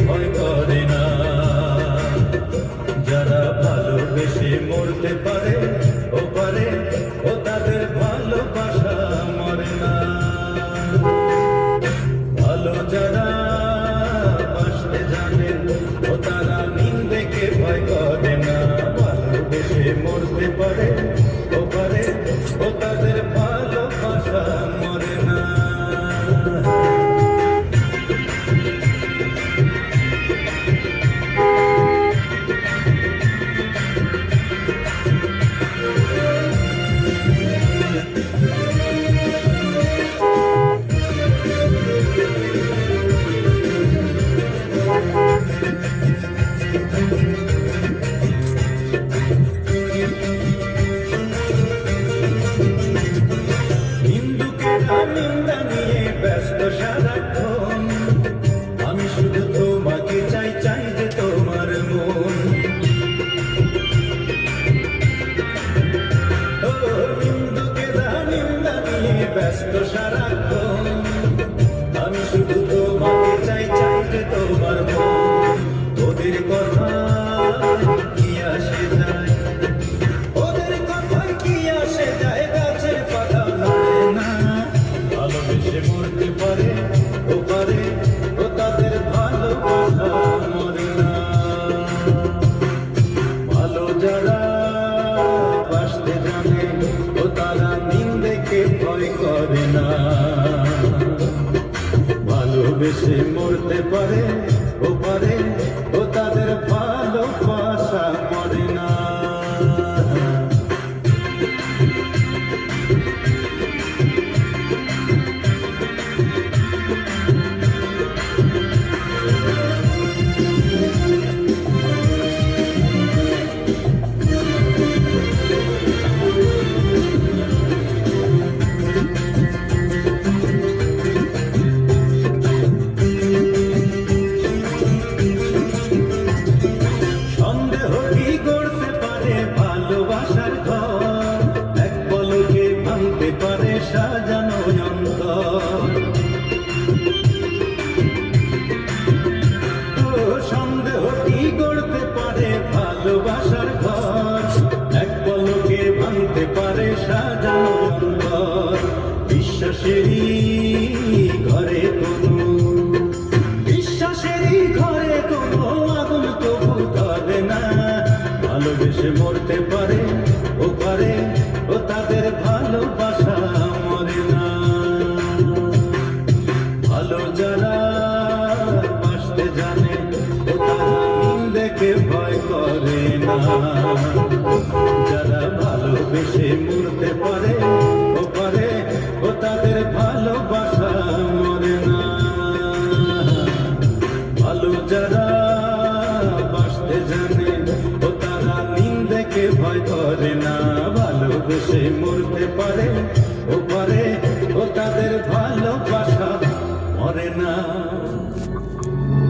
ভয় করে না। যারা ভালোবেসে মরতে পারে ও পারে, ও তাদের ভালোবাসা মরে না। ভালো যারা বাসতে জানে ও তারা নিন্দেকে ভয় করে না। ভালোবেসে মরতে পারে ও পারে, ও তাদের ভালোবাসা মরে না। নিন্দা নিয়ে ব্যস্ত সারাক্ষণ, আমি শুধু তোমাকে চাই, চাই যে তোমার মন। ও নিন্দুকেরা নিন্দা নিয়ে ব্যস্ত সারাক্ষণ, আমি শুধু তোমাকে চাই, চাই যে তোমার মন। ওদের কথা কি আসে যায়, ওদের কথায় কি আসে যায়, গাছের পাতা নড়ে না। ভালোবেসে মরতে পারে ও পারে, ও তাদের ভালোবাসা মরে না। ভালো যারা বাসতে জানে ও তারা নিন্দেকে ভয় করে না। ভালোবেসে মরতে পারে ও পারে, ও তাদের ভালোবাসা মরে না। সন্দেহ কি গড়তে পারে ভালোবাসার ঘর, এক পলকে ভাঙতে পারে সাজানো অন্তর। ও সন্দেহ কি গড়তে পারে ভালোবাসার ঘর, এক পলকে ভাঙতে পারে সাজানো অন্তর। বিশ্বাসেরই ঘরে কোনো, বিশ্বাসেরই ঘরে কোনো আগুন তবু ধরে না। ভালোবেসে মরতে পারে ও পারে, ও তাদের ভালোবাসা মরে না। ভালো যারা বাসতে জানে ও তারা নিন্দেকে ভয় করে না। যারা ভালোবেসে মরতে পারে ও পারে, ও তাদের ভালোবাসা মরে না। ভালো যারা বাসতে জানে ও তারা নিন্দেকে ভয় করে না। ভালোবেসে মরতে পারে